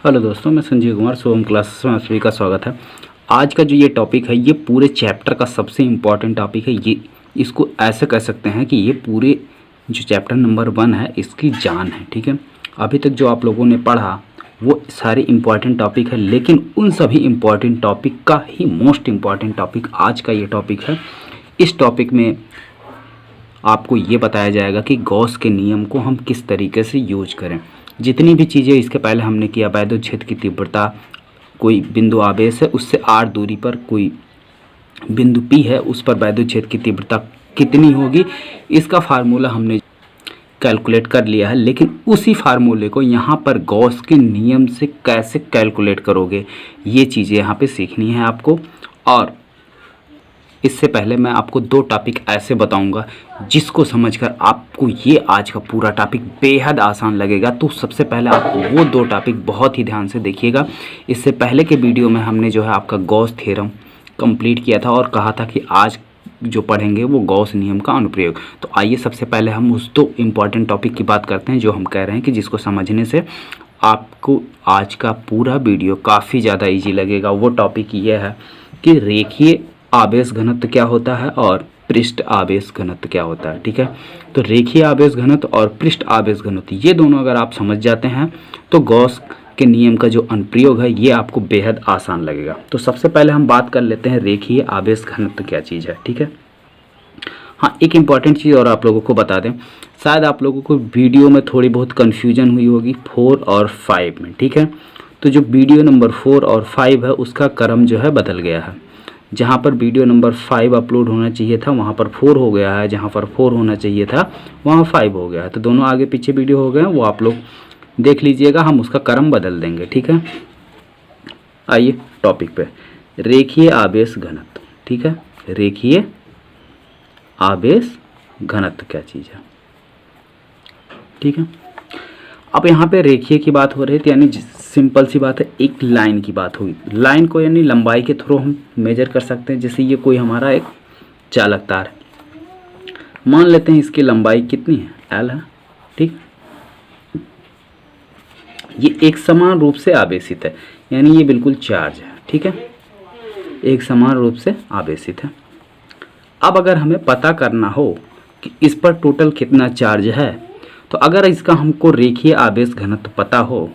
Hello दोस्तों, मैं संजीव कुमार सोम classes में आप सभी का स्वागत है। आज का जो ये टॉपिक है ये पूरे चैप्टर का सबसे इम्पॉर्टेंट टॉपिक है। ये इसको ऐसे कह सकते हैं कि ये पूरे जो चैप्टर नंबर 1 है इसकी जान है। ठीक है, अभी तक जो आप लोगों ने पढ़ा वो सारे इम्पॉर्टेंट टॉपिक है, लेकिन उन सभी इम्पॉर्टेंट टॉपिक का ही मोस्ट इम्पॉर्टेंट टॉपिक आज का ये टॉपिक है। इस टॉपिक में आपको ये बताया जाएगा कि गॉस के नियम को हम किस तरीके से यूज करें। जितनी भी चीज़ें इसके पहले हमने किया, वैद्युत क्षेत्र की तीव्रता, कोई बिंदु आवेश है उससे r दूरी पर कोई बिंदु P है, उस पर वैद्युत क्षेत्र की तीव्रता कितनी होगी, इसका फार्मूला हमने कैलकुलेट कर लिया है। लेकिन उसी फार्मूले को यहाँ पर गॉस के नियम से कैसे कैलकुलेट करोगे, ये चीज़ें यहाँ पे सीखनी है आपको। और इससे पहले मैं आपको 2 टॉपिक ऐसे बताऊंगा जिसको समझकर आपको ये आज का पूरा टॉपिक बेहद आसान लगेगा। तो सबसे पहले आप वो 2 टॉपिक बहुत ही ध्यान से देखिएगा। इससे पहले के वीडियो में हमने जो है आपका गॉस थ्योरम कंप्लीट किया था और कहा था कि आज जो पढ़ेंगे वो गॉस नियम का अनुप्रयोग। तो आइए सबसे पहले हम उस 2 इम्पॉर्टेंट टॉपिक की बात करते हैं जो हम कह रहे हैं कि जिसको समझने से आपको आज का पूरा वीडियो काफ़ी ज़्यादा ईजी लगेगा। वो टॉपिक ये है कि रेखीय आवेश घनत्व क्या होता है और पृष्ठ आवेश घनत्व क्या होता है। ठीक है, तो रेखीय आवेश घनत्व और पृष्ठ आवेश घनत्व ये दोनों अगर आप समझ जाते हैं तो गॉस के नियम का जो अनुप्रयोग है ये आपको बेहद आसान लगेगा। तो सबसे पहले हम बात कर लेते हैं रेखीय आवेश घनत्व क्या चीज़ है। ठीक है, हाँ, एक इम्पॉर्टेंट चीज़ और आप लोगों को बता दें, शायद आप लोगों को वीडियो में थोड़ी बहुत कन्फ्यूजन हुई होगी 4 और 5 में। ठीक है, तो जो वीडियो नंबर 4 और 5 है उसका क्रम जो है बदल गया है। जहाँ पर वीडियो नंबर 5 अपलोड होना चाहिए था वहाँ पर 4 हो गया है, जहाँ पर 4 होना चाहिए था वहाँ 5 हो गया है। तो दोनों आगे पीछे वीडियो हो गए हैं, वो आप लोग देख लीजिएगा, हम उसका क्रम बदल देंगे। ठीक है, आइए टॉपिक पे, रेखीय आवेश घनत्व। ठीक है, रेखीय आवेश घनत्व क्या चीज़ है। ठीक है, अब यहाँ पे रेखीय की बात हो रही थी, यानी सिंपल सी बात है, एक लाइन की बात हुई। लाइन को यानी लंबाई के थ्रू हम मेजर कर सकते हैं। जैसे ये कोई हमारा एक चालक तार है, मान लेते हैं इसकी लंबाई कितनी है, L है। ठीक, ये एक समान रूप से आवेशित है, यानी ये बिल्कुल चार्ज है। ठीक है, एक समान रूप से आवेशित है। अब अगर हमें पता करना हो कि इस पर टोटल कितना चार्ज है, तो अगर इसका हमको रेखीय आवेश घनत्व पता हो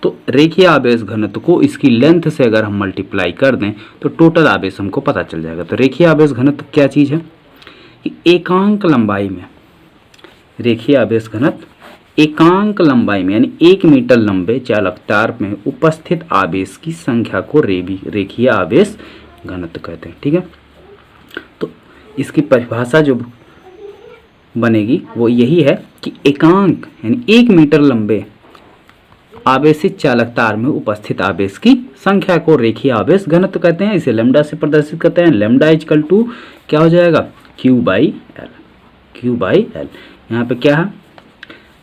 तो रेखीय आवेश घनत्व को इसकी लेंथ से अगर हम मल्टीप्लाई कर दें तो टोटल आवेश हमको पता चल जाएगा। तो रेखीय आवेश घनत्व क्या चीज़ है कि एकांक लंबाई में रेखीय आवेश घनत्व एकांक लंबाई में यानी 1 मीटर लंबे चालक तार में उपस्थित आवेश की संख्या को रेखीय आवेश घनत्व कहते हैं। ठीक है, तो इसकी परिभाषा जो बनेगी वो यही है कि एकांक यानी 1 मीटर लंबे आवेशित चालक तार में उपस्थित आवेश की संख्या को रेखीय आवेश घनत्व कहते हैं। इसे लैम्डा से प्रदर्शित करते हैं। लैम्डा इक्वल टू क्या हो जाएगा, Q by L. Q by L, यहाँ पे क्या है,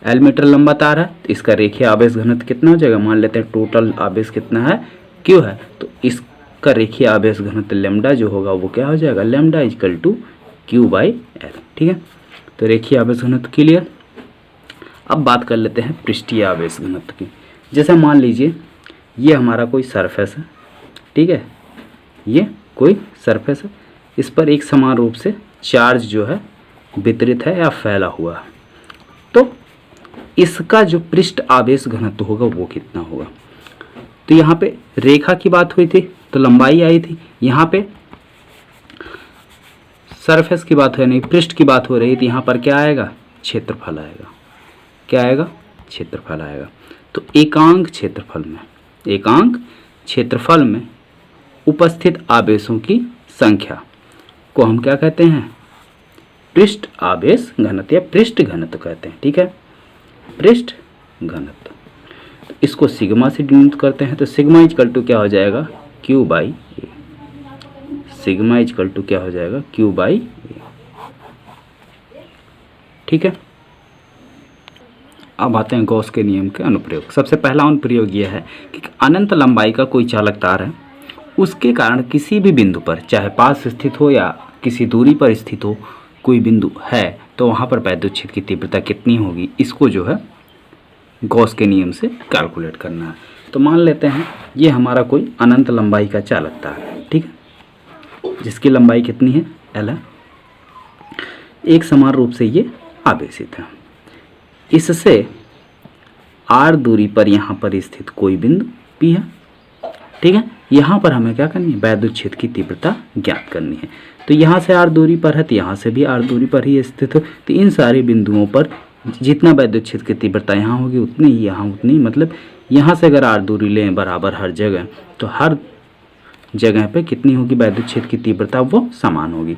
L मीटर लंबा तार है, तो इसका रेखीय आवेश घनत्व कितना हो जाएगा, मान लेते हैं टोटल आवेश कितना है, Q है, तो इसका रेखीय आवेश घनत्व लैम्डा जो होगा वो क्या हो जाएगा, lambda equal to Q by L. ठीक है, तो रेखीय आवेश घनत्व क्लियर। अब बात कर लेते हैं पृष्ठीय आवेश घनत्व की। जैसे मान लीजिए ये हमारा कोई सरफेस है। ठीक है, ये कोई सरफेस है, इस पर एक समान रूप से चार्ज जो है वितरित है या फैला हुआ है, तो इसका जो पृष्ठ आवेश घनत्व होगा वो कितना होगा। तो यहाँ पे रेखा की बात हुई थी तो लंबाई आई थी, यहाँ पे सरफेस की बात हो नहीं पृष्ठ की बात हो रही थी, यहाँ पर क्या आएगा, क्षेत्रफल आएगा। क्या आएगा, क्षेत्रफल आएगा। तो एकांक क्षेत्रफल में उपस्थित आवेशों की संख्या को हम क्या कहते हैं, पृष्ठ आवेश घनत्व या पृष्ठ घनत्व कहते हैं। ठीक है, पृष्ठ घनत्व, तो इसको सिग्मा से डिनोट करते हैं। तो सिग्मा इक्वल टू क्या हो जाएगा, Q by A. Sigma equal to क्या हो जाएगा, Q बाई ए। ठीक है, अब आते हैं गॉस के नियम के अनुप्रयोग। सबसे पहला अनुप्रयोग यह है कि अनंत लंबाई का कोई चालक तार है, उसके कारण किसी भी बिंदु पर, चाहे पास स्थित हो या किसी दूरी पर स्थित हो, कोई बिंदु है तो वहाँ पर वैद्युत क्षेत्र की तीव्रता कितनी होगी, इसको जो है गॉस के नियम से कैलकुलेट करना है। तो मान लेते हैं ये हमारा कोई अनंत लंबाई का चालक तार है, ठीक है, जिसकी लंबाई कितनी है, L है। एक समान रूप से ये आवेशित है। इससे r दूरी पर यहाँ पर स्थित कोई बिंदु P है, ठीक है। यहाँ पर हमें क्या करनी है, वैद्युत क्षेत्र की तीव्रता ज्ञात करनी है। तो यहाँ से r दूरी पर है, तो यहाँ से भी r दूरी पर ही स्थित हो। तो इन सारे बिंदुओं पर जितना वैद्युत क्षेत्र की तीव्रता यहाँ होगी उतनी ही यहाँ उतनी, मतलब यहाँ से अगर r दूरी लें बराबर हर जगह, तो हर जगह पे कितनी होगी वैद्युत क्षेत्र की तीव्रता, वो समान होगी।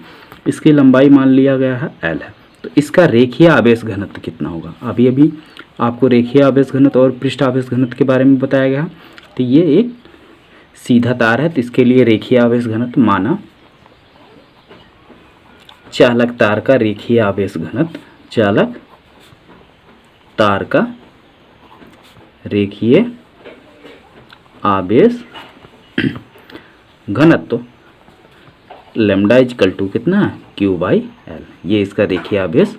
इसकी लंबाई मान लिया गया है L है। तो इसका रेखीय आवेश घनत्व कितना होगा, अभी आपको रेखीय आवेश घनत्व और पृष्ठ आवेश घनत्व के बारे में बताया गया। तो ये एक सीधा तार है, तो इसके लिए रेखीय आवेश घनत्व माना चालक तार का रेखीय आवेश घनत्व, चालक तार का रेखीय आवेश घनत्व लैम्डा इक्वल टू कितना है, Q/L। ये इसका रेखीय आवेश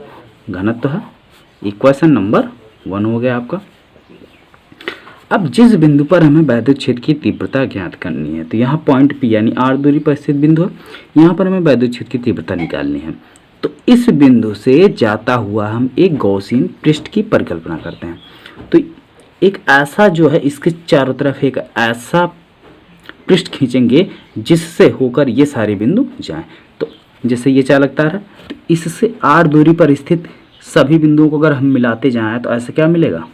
घनत्व है। इक्वेशन नंबर 1 हो गया आपका। अब जिस बिंदु पर हमें वैद्युत क्षेत्र की तीव्रता ज्ञात करनी है, तो यहाँ पॉइंट P यानी r दूरी पर स्थित बिंदु है, यहाँ पर हमें वैद्युत क्षेत्र की तीव्रता निकालनी है। तो इस बिंदु से जाता हुआ हम एक गॉसियन पृष्ठ की परिकल्पना करते हैं। तो एक ऐसा जो है, इसके चारों तरफ एक ऐसा पृष्ठ खींचेंगे जिससे होकर ये सारे बिंदु जाएं। तो जैसे ये चालक तार है, तो इससे r दूरी पर स्थित सभी बिंदुओं को अगर हम मिलाते जाएं तो ऐसा क्या मिलेगा,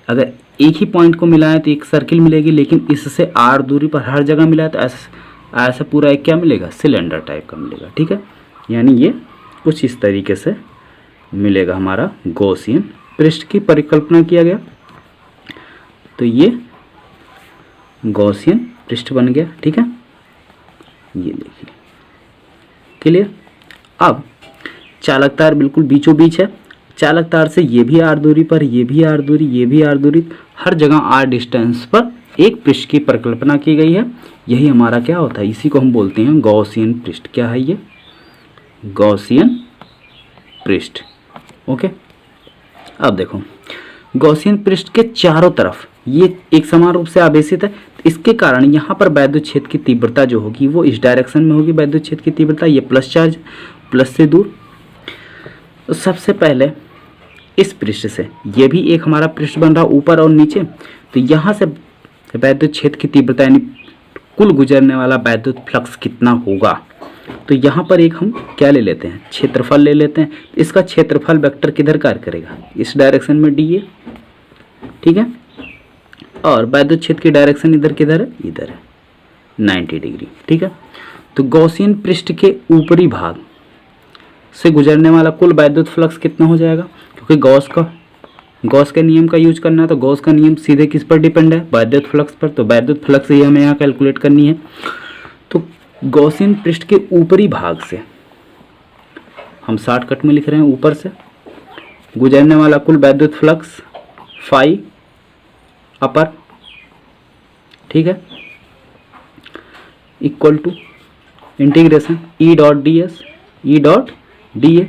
अगर एक ही पॉइंट को मिलाएं तो एक सर्किल मिलेगी, लेकिन इससे r दूरी पर हर जगह मिलाएं तो ऐसा पूरा एक क्या मिलेगा, सिलेंडर टाइप का मिलेगा, ठीक है। यानी ये कुछ इस तरीके से मिलेगा हमारा गॉसियन पृष्ठ की परिकल्पना किया गया। तो ये गॉसियन पृष्ठ बन गया, ठीक है। ये देखिए, क्लियर। अब चालक तार बिल्कुल बीचों बीच है। चालक तार से ये भी r दूरी पर, ये भी r दूरी, ये भी r दूरी, हर जगह r डिस्टेंस पर एक पृष्ठ की परिकल्पना की गई है। यही हमारा क्या होता है, इसी को हम बोलते हैं गॉसियन पृष्ठ। क्या है ये, गॉसियन पृष्ठ, ओके। अब देखो, गॉसियन पृष्ठ के चारों तरफ ये एक समान रूप से आवेशित है। इसके कारण यहाँ पर वैद्युत क्षेत्र की तीव्रता जो होगी वो इस डायरेक्शन में होगी। वैद्युत क्षेत्र की तीव्रता, ये प्लस चार्ज, प्लस से दूर। तो सबसे पहले इस पृष्ठ से ये भी एक हमारा पृष्ठ बन रहा ऊपर और नीचे, तो यहाँ से वैद्युत क्षेत्र की तीव्रता यानी कुल गुजरने वाला वैद्युत फ्लक्स कितना होगा, तो यहाँ पर एक हम क्या ले लेते हैं, क्षेत्रफल ले लेते हैं। इसका क्षेत्रफल वेक्टर किधर कार्य करेगा, इस डायरेक्शन में dA, ठीक है। और वैद्युत क्षेत्र की डायरेक्शन इधर किधर है, इधर है 90 डिग्री, ठीक है। तो गॉसियन पृष्ठ के ऊपरी भाग से गुजरने वाला कुल वैद्युत फ्लक्स कितना हो जाएगा, क्योंकि गॉस के नियम का यूज करना है, तो गॉस का नियम सीधे किस पर डिपेंड है, वैद्युत फ्लक्स पर। तो वैद्युत फ्लक्स ही हमें यहाँ कैलकुलेट करनी है। तो गॉसियन पृष्ठ के ऊपरी भाग से हम शॉर्टकट में लिख रहे हैं, ऊपर से गुजरने वाला कुल वैद्युत फ्लक्स फाई अपर, ठीक है, equal to integration E dot dA,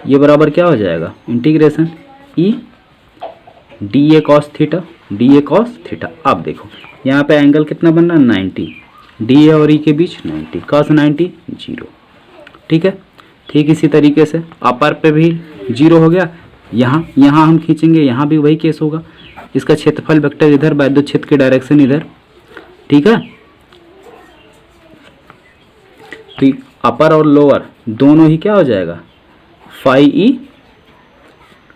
ये बराबर क्या हो जाएगा, integration E dA cos theta. अब देखो यहाँ पे एंगल कितना बन रहा है, 90, dA और E के बीच 90, cos 90 0, ठीक है। ठीक इसी तरीके से अपर पे भी 0 हो गया। यहाँ हम खींचेंगे, यहाँ भी वही केस होगा। इसका क्षेत्रफल वेक्टर इधर, वैद्युत क्षेत्र की डायरेक्शन इधर, ठीक है। तो अपर और लोअर दोनों ही क्या हो जाएगा, फाई E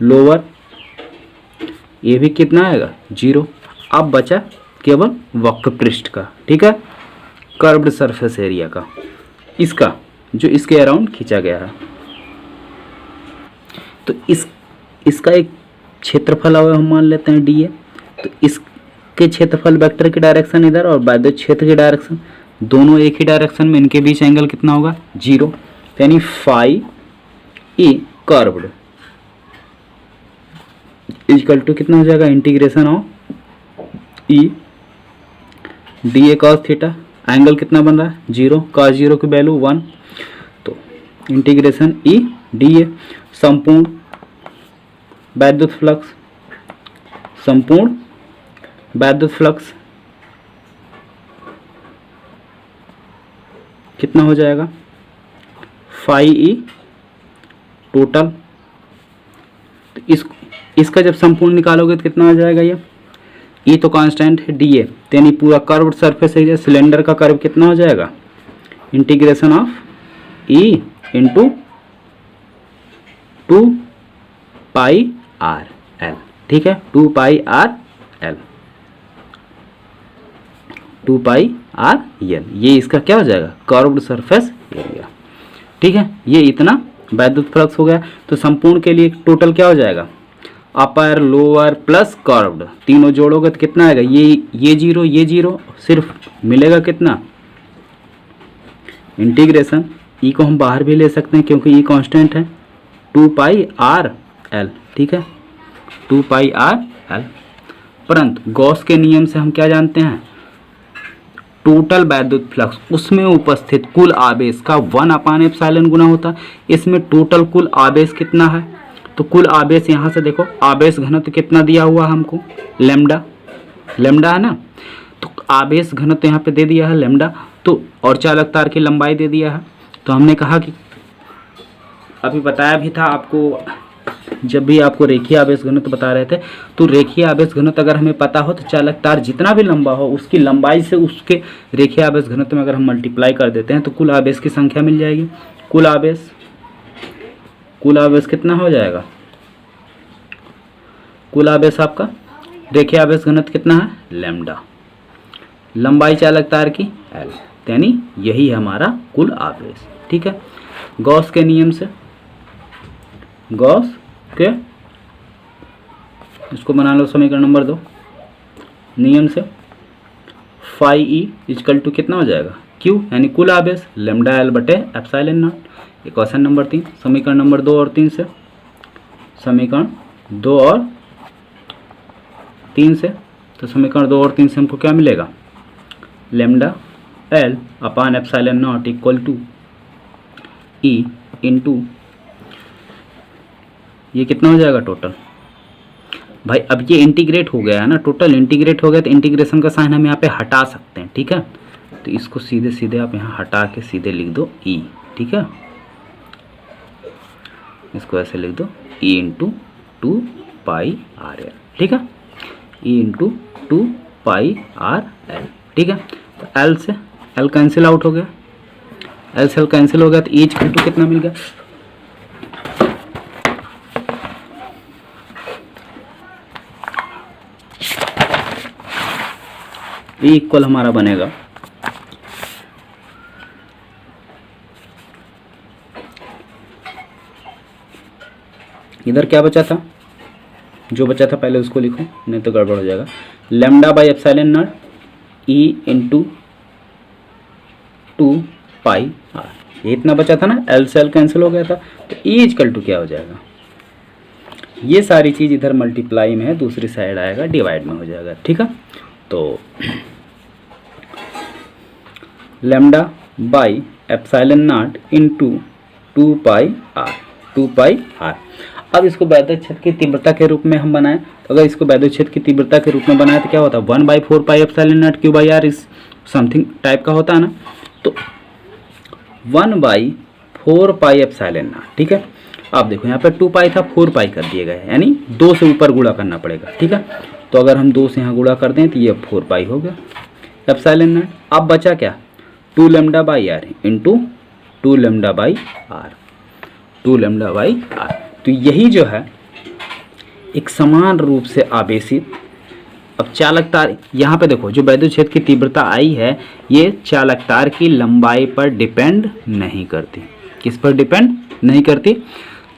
लोअर, ये भी कितना आएगा 0। अब बचा केवल वक्र पृष्ठ का, ठीक है, कर्व्ड सरफेस एरिया का, इसका जो इसके अराउंड खींचा गया है। तो इसका एक क्षेत्रफल हम मान लेते हैं dA। तो इसके क्षेत्रफल वेक्टर की डायरेक्शन इधर और वैद्युत क्षेत्र की डायरेक्शन दोनों एक ही डायरेक्शन में, इनके बीच एंगल कितना होगा 0, यानी phi E curved equal to कितना हो जाएगा, integration of E dA cos theta. Angle कितना बन रहा है 0, cos 0 की वैल्यू 1, तो इंटीग्रेशन E dA। संपूर्ण वैद्युत फ्लक्स, संपूर्ण वैद्युत फ्लक्स कितना हो जाएगा, फाई ई टोटल। तो इसका जब संपूर्ण निकालोगे तो कितना आ जाएगा, ये ई तो कांस्टेंट है, डी ए, यानी पूरा कर्व्ड सरफेस एरिया सिलेंडर का कर्व कितना हो जाएगा, integration of E into 2 pi R L. ठीक है, 2 pi R L, 2 pi R L, ये इसका क्या हो जाएगा, कर्व्ड सरफेस एरिया। ठीक है, ये इतना वैद्युत फ्लक्स हो गया। तो संपूर्ण के लिए टोटल क्या हो जाएगा, अपर लोअर प्लस कर्व्ड, तीनों जोड़ोगे तो कितना आएगा, ये जीरो, ये जीरो, सिर्फ मिलेगा कितना, इंटीग्रेशन, ई को हम बाहर भी ले सकते हैं क्योंकि ई कांस्टेंट है, 2 पाई आर एल। ठीक है, 2 पाई आर एल। परंतु गॉस के नियम से हम क्या जानते हैं, टोटल वैद्युत फ्लक्स उसमें उपस्थित कुल आवेश का 1/ε गुना होता है। इसमें टोटल कुल आवेश कितना है, तो कुल आवेश यहाँ से देखो, आवेश घनत्व कितना दिया हुआ हमको, लैम्डा, लैम्डा है ना, तो आवेश घनत्व यहाँ पे दे दिया है लैम्डा, तो और चालक तार की लंबाई दे दिया है। तो हमने कहा कि अभी बताया भी था आपको, जब भी आपको रेखीय आवेश घनत्व बता रहे थे, तो रेखीय आवेश घनत्व अगर हमें पता हो तो चालक तार जितना भी लंबा हो उसकी लंबाई से उसके रेखीय आवेश घनत्व में अगर हम मल्टीप्लाई कर देते हैं तो कुल आवेश की संख्या मिल जाएगी। कुल आवेश कितना हो जाएगा, कुल आवेश आपका रेखीय आवेश घनत्व कितना है, लैम्डा, लंबाई चालक तार की एल, यानी यही हमारा कुल आवेश। ठीक है, गॉस के नियम से, गॉस के, इसको बना लो समीकरण नंबर 2, नियम से फाई ई इक्वल टू कितना हो जाएगा, क्यू यानी कुल आवेश लैम्डा एल बटे एप्सिलॉन नॉट। ये क्वेश्चन नंबर 3, समीकरण नंबर 2 और 3 से, समीकरण 2 और 3 से, तो समीकरण 2 और 3 से हमको क्या मिलेगा, lambda L upon epsilon not equal to E into, ये कितना हो जाएगा टोटल, भाई अब ये इंटीग्रेट हो गया है ना, टोटल इंटीग्रेट हो गया, तो इंटीग्रेशन का साइन हम यहाँ पे हटा सकते हैं। ठीक है, तो इसको सीधे सीधे आप यहाँ हटा के सीधे लिख दो ई। ठीक है, इसको ऐसे लिख दो, ई इंटू 2 पाई आर एल। ठीक है, ई इंटू 2 पाई आर एल। ठीक है, तो एल से एल कैंसिल आउट हो गया, एल से एल कैंसिल हो गया, तो ई इक्वल टू कितना मिल गया, ई इक्वल हमारा बनेगा इधर क्या बचा था, जो बचा था पहले उसको लिखो, नहीं तो गड़बड़ हो जाएगा, lambda by epsilon not E into 2 pi R, ये इतना बचा था ना, एल से एल कैंसिल हो गया था, तो ई इक्वल टू क्या हो जाएगा, ये सारी चीज़ इधर मल्टीप्लाई में है, दूसरी साइड आएगा डिवाइड में हो जाएगा। ठीक है, तो lambda by epsilon naught into 2 pi R. अब इसको वैद्युत क्षेत्र की तीव्रता के रूप में हम बनाएं, तो अगर इसको वैद्युत क्षेत्र की तीव्रता के रूप में बनाए तो क्या होता है, 1/4 pi epsilon naught Q by R, इस समथिंग टाइप का होता है ना, तो 1/4 पाई एप्सिलॉन नॉट। ठीक है, आप देखो यहाँ पे 2 पाई था, 4 पाई कर दिए गए, यानी 2 से ऊपर गुणा करना पड़ेगा। ठीक है, तो अगर हम 2 से यहाँ गुणा कर दें तो ये 4 पाई हो गया एप्सिलॉन नॉट। अब बचा क्या, 2 lambda by R into 2 lambda by R, 2 lambda by R. तो यही जो है एक समान रूप से आवेशित, अब चालक तार यहाँ पे देखो, जो वैद्युत क्षेत्र की तीव्रता आई है ये चालक तार की लंबाई पर डिपेंड नहीं करती। किस पर डिपेंड नहीं करती,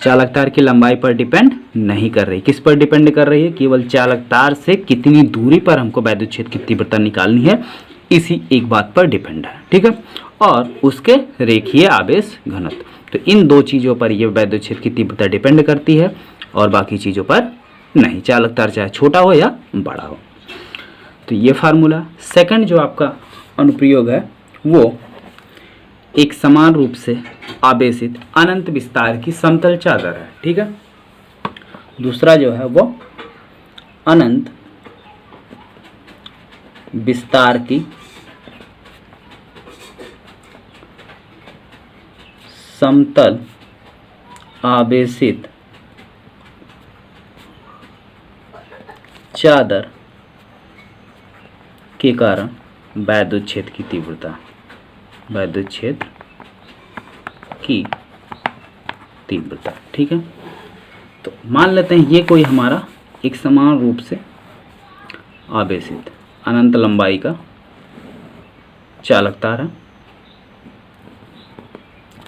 चालक तार की लंबाई पर डिपेंड नहीं कर रही। किस पर डिपेंड कर रही है, केवल चालक तार से कितनी दूरी पर हमको वैद्युत क्षेत्र की तीव्रता निकालनी है, इसी एक बात पर डिपेंड है। ठीक है, और उसके रेखीय आवेश घनत्व, तो इन दो चीज़ों पर ये वैद्युत क्षेत्र की तीव्रता डिपेंड करती है और बाकी चीज़ों पर नहीं, चालक तार चाहे छोटा हो या बड़ा हो। तो ये फार्मूला। सेकंड जो आपका अनुप्रयोग है वो एक समान रूप से आवेशित अनंत विस्तार की समतल चादर है। ठीक है, दूसरा जो है वो अनंत विस्तार की समतल आवेशित चादर के कारण वैद्युत क्षेत्र की तीव्रता, वैद्युत क्षेत्र की तीव्रता। ठीक है, तो मान लेते हैं ये कोई हमारा एक समान रूप से आवेशित अनंत लंबाई का चालक तार है।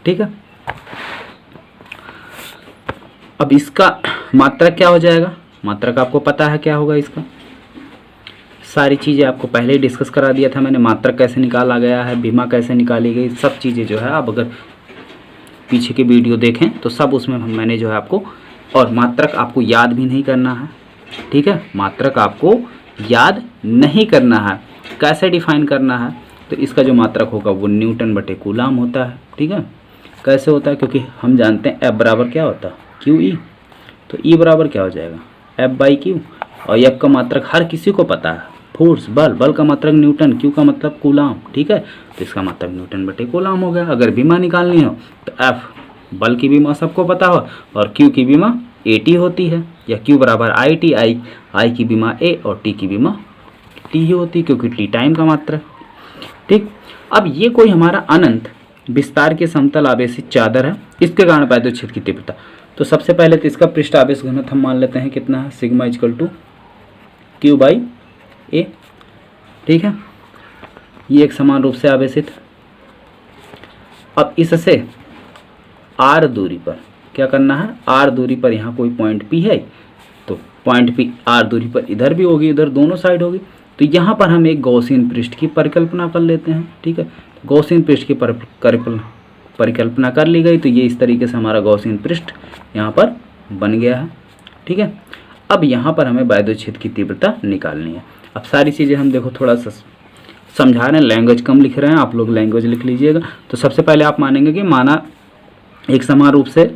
ठीक है, अब इसका मात्रक क्या हो जाएगा? मात्रक आपको पता है क्या होगा इसका, सारी चीज़ें आपको पहले ही डिस्कस करा दिया था मैंने। मात्रक कैसे निकाला गया है, बीमा कैसे निकाली गई, सब चीज़ें जो है आप अगर पीछे के वीडियो देखें तो सब उसमें मैंने जो है आपको, और मात्रक आपको याद भी नहीं करना है। ठीक है, मात्रक आपको याद नहीं करना है। कैसे डिफाइन करना है? तो इसका जो मात्रक होगा वो न्यूटन बटे कूलाम होता है। ठीक है, कैसे होता है? क्योंकि हम जानते हैं F बराबर क्या होता है, क्यू ई, तो E बराबर क्या हो जाएगा, F बाई क्यू। और F का मात्रक हर किसी को पता है, फोर्स बल, बल का मात्रक न्यूटन, क्यू का मतलब कूलाम। ठीक है, तो इसका मात्रक न्यूटन बटे कूलाम हो गया। अगर बीमा निकालनी हो तो F बल की बीमा सबको पता हो, और Q की बीमा AT होती है, या Q बराबर IT, I की बीमा A और T की बीमा T ही होती है, क्योंकि T टाइम का मात्रक। ठीक, अब ये कोई हमारा अनंत विस्तार के समतल आवेशित चादर है, इसके कारण वैद्युत क्षेत्र की तीव्रता। तो सबसे पहले तो इसका पृष्ठ आवेश घनत्व हम मान लेते हैं कितना है, sigma equal to Q by A। ठीक है, ये एक समान रूप से आवेशित। अब इससे R दूरी पर क्या करना है, R दूरी पर यहाँ कोई पॉइंट P है, तो पॉइंट P R दूरी पर इधर भी होगी, इधर दोनों साइड होगी। तो यहाँ पर हम एक गॉसियन पृष्ठ की परिकल्पना कर लेते हैं। ठीक है, गॉसियन पृष्ठ की परिकल्पना कर ली गई, तो ये इस तरीके से हमारा गॉसियन पृष्ठ यहाँ पर बन गया है। ठीक है, अब यहाँ पर हमें वैद्युत क्षेत्र की तीव्रता निकालनी है। अब सारी चीज़ें हम देखो थोड़ा सा समझा रहे हैं, लैंग्वेज कम लिख रहे हैं, आप लोग लैंग्वेज लिख लीजिएगा। तो सबसे पहले आप मानेंगे कि माना एक समान रूप से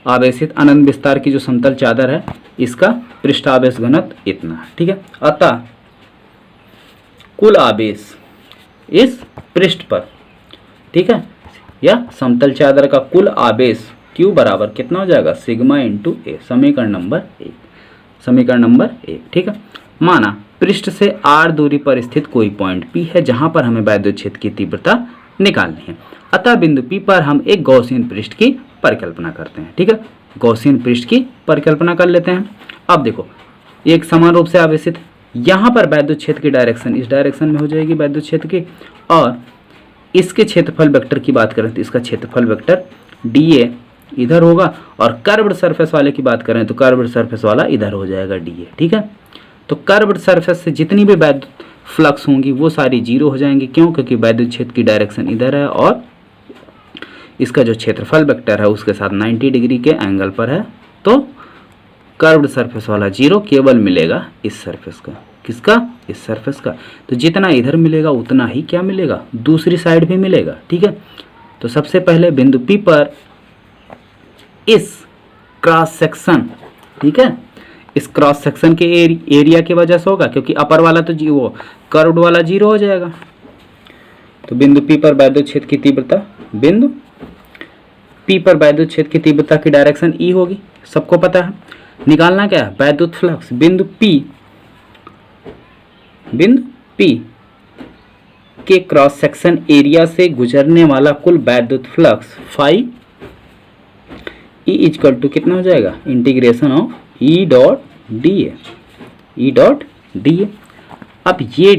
आवेशित अनंत विस्तार की जो समतल चादर है, इसका पृष्ठ आवेश घनत्व इतना है। ठीक है, अतः कुल आवेश इस पृष्ठ पर, ठीक है, या समतल चादर का कुल आवेश Q बराबर कितना हो जाएगा, सिग्मा इंटू A, समीकरण नंबर 1, समीकरण नंबर 1। ठीक है, माना पृष्ठ से R दूरी पर स्थित कोई पॉइंट P है जहां पर हमें वैद्युत क्षेत्र की तीव्रता निकालनी है। अतः बिंदु P पर हम एक गॉसियन पृष्ठ की परिकल्पना करते हैं। ठीक है, गॉसियन पृष्ठ की परिकल्पना कर लेते हैं। अब देखो एक समान रूप से आवेशित, यहाँ पर वैद्युत क्षेत्र की डायरेक्शन इस डायरेक्शन में हो जाएगी वैद्युत क्षेत्र की, और इसके क्षेत्रफल वेक्टर की बात करें तो इसका क्षेत्रफल वेक्टर dA इधर होगा, और कर्व्ड सरफेस वाले की बात करें तो कर्व्ड सरफेस वाला इधर हो जाएगा dA। ठीक है, तो कर्व्ड सरफेस से जितनी भी वैद्युत फ्लक्स होंगी वो सारी जीरो हो जाएंगी। क्यों? क्योंकि वैद्युत क्षेत्र की डायरेक्शन इधर है, और इसका जो क्षेत्रफल वेक्टर है उसके साथ 90 डिग्री के एंगल पर है, तो कर्व्ड सरफेस वाला जीरो केवल मिलेगा इस सरफेस का। किसका? इस सरफेस का। तो जितना इधर मिलेगा उतना ही क्या मिलेगा, दूसरी साइड भी मिलेगा। ठीक है, तो सबसे पहले बिंदु P पर इस क्रॉस सेक्शन, ठीक है, इस क्रॉस सेक्शन के एरिया की वजह से होगा, क्योंकि अपर वाला तो वो कर्व्ड वाला जीरो हो जाएगा। तो बिंदु P पर वैद्युत क्षेत्र की तीव्रता, बिंदु P पर वैद्युत क्षेत्र की तीव्रता की डायरेक्शन E होगी, सबको पता है। निकालना क्या है, वैद्युत फ्लक्स बिंदु P के क्रॉस सेक्शन एरिया से गुजरने वाला कुल वैद्युत flux phi E equal to कितना हो जाएगा, integration of E dot D A. अब ये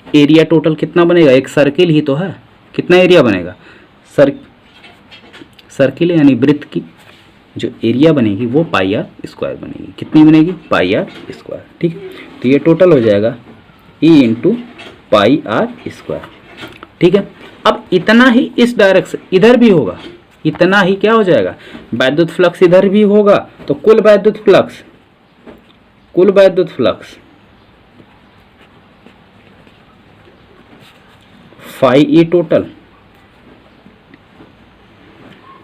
एरिया टोटल कितना बनेगा, एक सर्किल ही तो है, कितना एरिया बनेगा, सर्किल यानी वृत्त की जो एरिया बनेगी वो पाई आर स्क्वायर बनेगी। कितनी बनेगी, पाई आर स्क्वायर। ठीक है, तो ये टोटल हो जाएगा E into pi R square. ठीक है, अब इतना ही इस डायरेक्शन इधर भी होगा, इतना ही क्या हो जाएगा, वैद्युत फ्लक्स इधर भी होगा, तो कुल वैद्युत फ्लक्स फाई ई टोटल।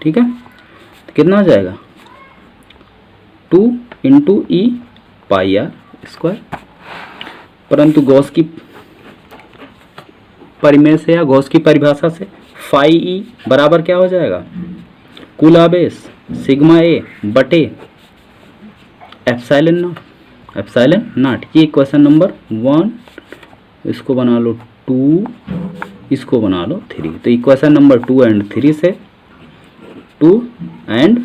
ठीक है, तो कितना हो जाएगा, 2 into E pi R square. परंतु गॉस की परिमेय से या गॉस की परिभाषा से फाई ई बराबर क्या हो जाएगा, कुल आवेश सिग्मा ए बटे एप्सिलॉन नॉट। ये क्वेश्चन नंबर 1, इसको बना लो 2, इसको बना लो 3। तो इक्वेशन नंबर 2 एंड 3 से 2 एंड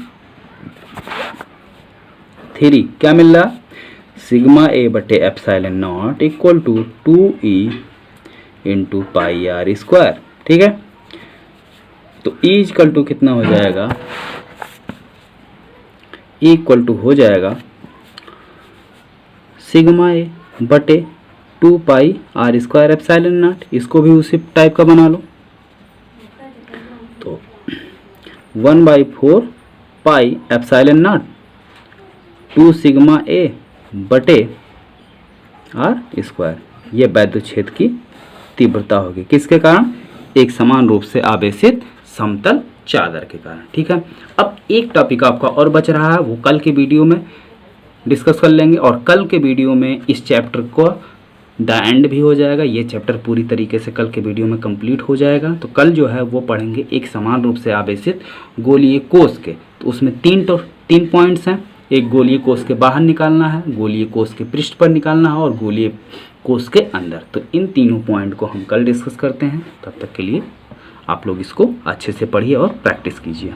3 क्या मिल रहा, सिग्मा ए बटे epsilon not equal to 2e into pi R square. ठीक है, तो ई इक्वल टू कितना हो जाएगा, ई इक्वल टू हो जाएगा सिग्मा ए बटे 2 pi R square epsilon not. इसको भी उसी टाइप का बना लो, तो 1/4 pi epsilon not 2 sigma A बटे आर स्क्वायर। ये वैद्युत क्षेत्र की तीव्रता होगी, किसके कारण, एक समान रूप से आवेशित समतल चादर के कारण। ठीक है, अब एक टॉपिक आपका और बच रहा है, वो कल के वीडियो में डिस्कस कर लेंगे, और कल के वीडियो में इस चैप्टर को द एंड भी हो जाएगा। ये चैप्टर पूरी तरीके से कल के वीडियो में कंप्लीट हो जाएगा। तो कल जो है वो पढ़ेंगे एक समान रूप से आवेशित गोलीय कोष के। तो उसमें 3 पॉइंट्स हैं, एक गोलीय कोष के बाहर निकालना है, गोलीय कोष के पृष्ठ पर निकालना है, और गोलीय कोष के अंदर। तो इन तीनों पॉइंट को हम कल डिस्कस करते हैं। तब तक के लिए आप लोग इसको अच्छे से पढ़िए और प्रैक्टिस कीजिए।